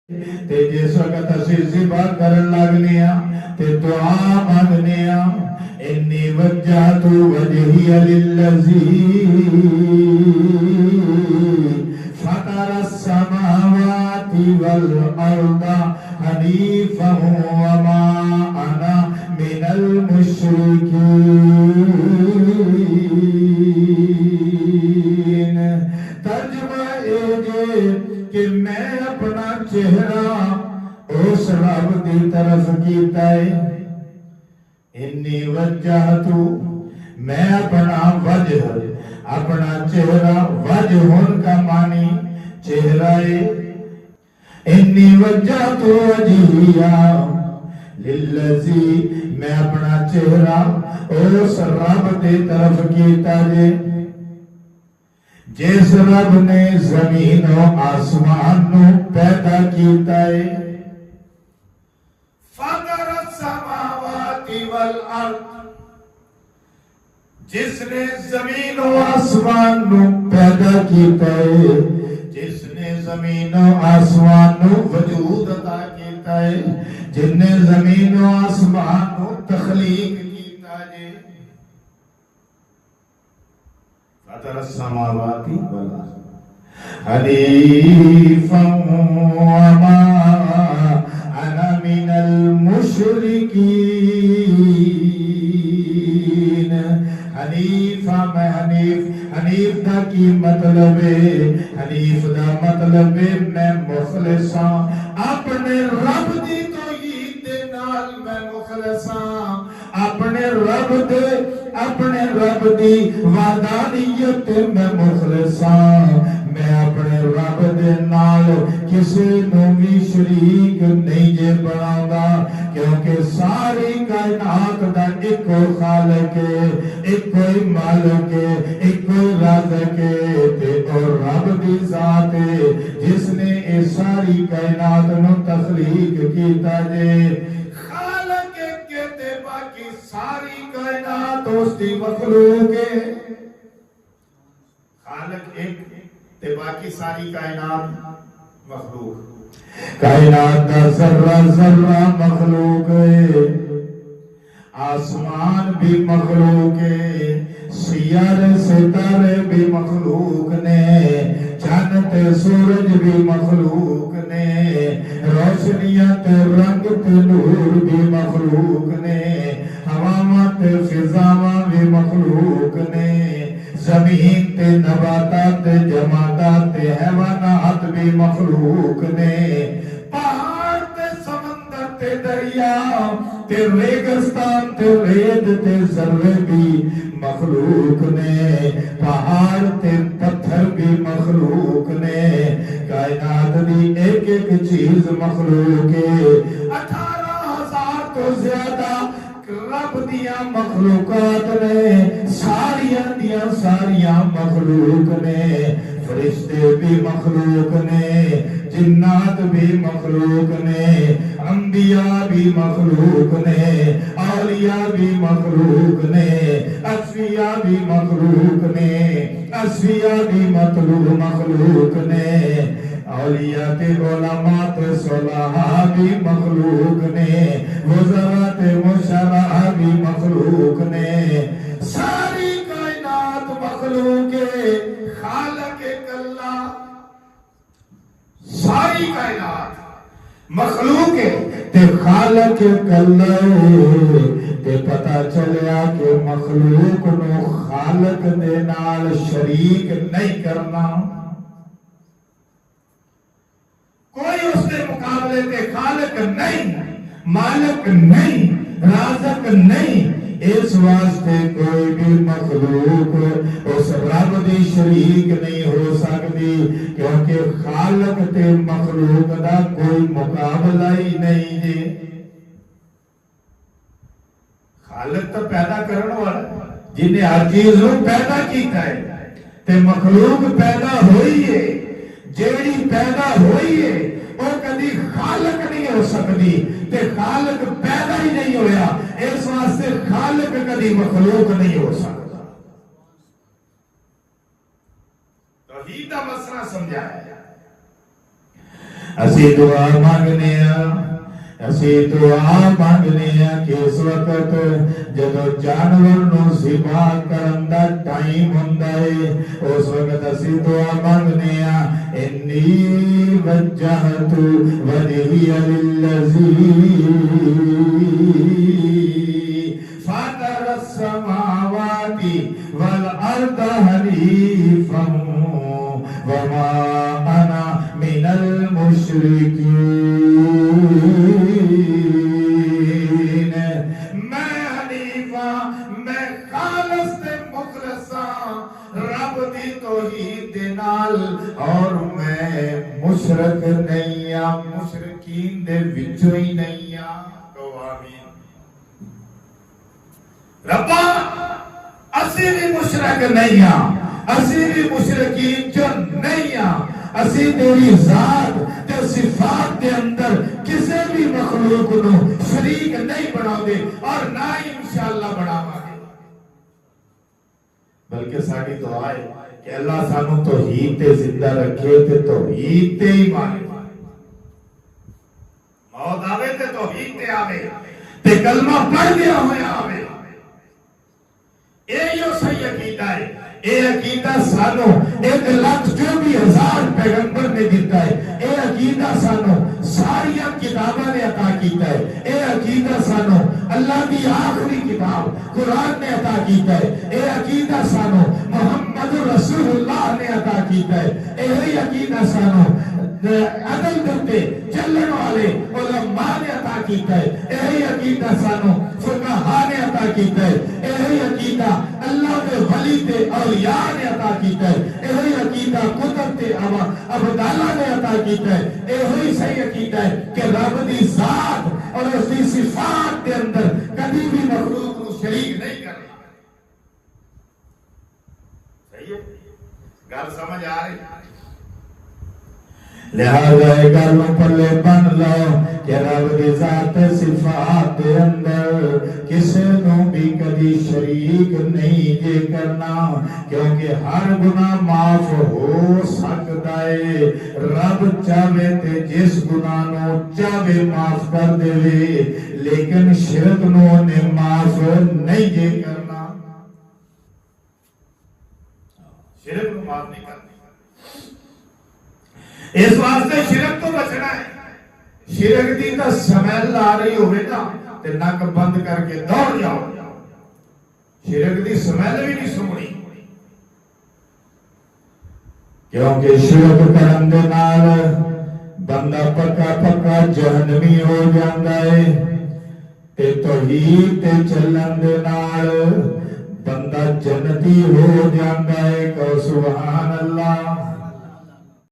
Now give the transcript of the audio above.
تے جس وقت اسی ذبح کرن لگنے تے دعا مانگنے انی وجہت وجہی للذی فطر السماوات والارض حنیفا وما انا من المشرکین۔ ترجمہ کہ میں اپنا چہرہ اس رب دی طرف کیتا ہے، انی وجہتو میں اپنا وجہ اپنا چہرہ وجہن کا معنی چہرہ ہے، انی وجہتو وجہیا للذی میں اپنا چہرہ اس رب دی طرف کیتا ہے جس رب نے زمین و آسمان نو پیدا کیتا ہے، فطر السماوات والارض جس نے زمین و آسمان نو پیدا کیتا ہے، جس نے زمین و آسمان نو وجود عطا کیتا ہے، جن نے زمین و آسمان نو تخلیق کیتا ہے، فطر السماوات والارض حنیفا وما انا من المشرکین۔ حنیفا میں حنیف دا کی مطلب ہے، حنیف دا مطلب ہے میں مخلص ہاں، اپنے رب دی توحید دے نال میں مخلص ہاں، اپنے رب دی وحدانیت میں مخلص ہاں، میں اپنے رب دے نال کسی نو بھی شریک نہیں جے بناؤں، کیونکہ ساری کائنات دا ایک خالق ہے، ایک مالک ہے، ایک رازق ہے، تے اور رب دی ذات ہے جس نے اے ساری کائنات نو تخلیق کیتا جے۔ خالق ایک تے باقی ساری کائنات اس دی مخلوق ہے، خالق ایک تے باقی ساری کائنات مخلوق، کائنات دا ذرہ ذرہ مخلوق ہے، آسمان بھی مخلوق ہے، سیارے ستارے بھی مخلوق نے، چاند تے سورج بھی مخلوق نے، روشنیاں تے رنگ تے نور بھی مخلوق نے، ہواواں تے فضاواں بھی مخلوق نے، زمین تے نباتات تے جمادات تے حیوانات بھی مخلوق نے، پہاڑ تے سمندر تے دریا تے ریگستان تے ریت تے ذرے بھی مخلوق نے، پہاڑ تے پتھر بھی مخلوق نے، کائنات دی ایک ایک چیز مخلوق ہے۔ 18,000 تو زیادہ رب دیاں مخلوقات نے، ساریاں مخلوق نے، فرشتے بھی مخلوق نے، جنات بھی مخلوق نے، انبیاء بھی مخلوق نے، اولیاء بھی مخلوق نے، اصفیاء بھی مخلوق نے، اصفیاء بھی مخلوق نے، اولیاء تے علماء تے صلحاء بھی مخلوق نے، وزراء تے مشرع بھی مخلوق نے، ساری کائنات مخلوق ہے، خالق اللہ ساری کائنات مخلوق ہے تے خالق اللہ تے پتہ چلیا کہ مخلوق نو خالق دے نال شریک نہیں کرنا، کوئی اس کے مقابلے تے خالق نہیں، مالک نہیں، رازق نہیں، اس واسطے کوئی بھی مخلوق اس رب دی شریک نہیں ہو سکتی، کیونکہ خالق تے مخلوق دا کوئی مقابلہ ہی نہیں ہے۔ خالق تو پیدا کرنے والا جنہیں ہر چیز پیدا کیتا ہے، تے مخلوق پیدا ہوئی ہے، جیڑی پیدا ہوئی ہے وہ کبھی خالق نہیں ہو سکتی، تے خالق پیدا ہی نہیں ہویا، اس واسطے خالق کبھی مخلوق نہیں ہو سکتا۔ توحید کا مسئلہ سمجھایا ਅਸੀਂ ਦੁਆ ਮੰਗਨੇ ਆ, ਅਸੀਂ ਦੁਆ ਮੰਗਨੇ ਆ ਕਿ ਇਸ ਵਕਤ ਜਦੋਂ ਜਾਨਵਰ ਨੂੰ ਜ਼ਿਬਾ ਕਰਨ ਦਾ ਟਾਈਮ ਹੁੰਦਾ ਏ, ਉਸ ਵਕਤ ਅਸੀਂ ਦੁਆ ਮੰਗਨੇ ਆ, ਇੰਨੀ ਵਜਹਤੁ ਵਜਹੀਆ ਲਿਲਜ਼ੀ ਫਾਤਰ السماواتی والارض حنیفا وما انا من المشرکین. میں حنیفہ، میں خالص تے مخلصاں رب دی توحید دے نال، اور میں مشرک نہیں ہاں، مشرکین دے وچوں ہی نہیں ہاں. تو آمین. ربا اسی بھی مشرک نہیں ہاں، اسی بھی مشرکین جو نہیں ہاں، اسی تیری ذات تے صفات دے اندر کسی بھی مخلوق نو شریک نہیں بنا دے، اور نہ ہی انشاءاللہ بڑھاوا گے. بلکہ ساری دعا ہے کہ اللہ سانو توحید تے زندہ رکھے تے توحید تے ہی مانے. موت آوے تے توحید تے آوے، تے کلمہ پڑھ دیا ہویا آوے. یہ صحیح عقیدہ ہے. یہ عقیدہ سانو 1,24,000 پیغمبر نے دیتا ہے. یہ عقیدہ سانو ساری کتاباں نے عطا کیتا ہے. یہ عقیدہ سانو اللہ کی آخری کتاب قرآن نے عطا کیتا ہے. یہ عقیدہ سانو محمد رسول اللہ نے عطا کیتا ہے. یہ عقیدہ سانو عدل کرتے چلن والے علماء نے عطا کیتا ہے. یہی عقیدہ سانو فقہاء نے عطا کیتا ہے. یہی عقیدہ اللہ دے ولی تے اولیاء نے عطا کیتا ہے. یہی عقیدہ قدرت تے ابدالہ نے عطا کیتا ہے. یہی صحیح عقیدہ ہے کہ رب دی ذات اور اس دی صفات دے اندر کبھی بھی مخلوق کو شریک نہیں کرنا. صحیح ہے؟ گل سمجھ آ رہی؟ لہذا گل پلے بن لو کہ رب دی ذات صفات دے اندر کسی نو بھی کبھی شریک نہیں جے کرنا، کیونکہ ہر گناہ معاف ہو سکتا ہے. رب چاہے تے جس گناہ نو چاہے معاف کر دے، لیکن شرک نو نے معاف نہیں جے کرنا. شرک نو معاف نہیں کرنا. اس واسطے شرک تو بچنا ہے. شرک دی تا سمیل آ رہی ہوئے نا تے نک بند کر کے دوڑ جاؤ. شرک دی سمیل بھی نہیں سننی، کیونکہ شرک کرن دے نال بندہ پکا پکا جہنمی ہو جاندا ہے، تے توحید تے چلن دے نال بندہ جنتی ہو جاندا ہے. کہ سبحان اللہ.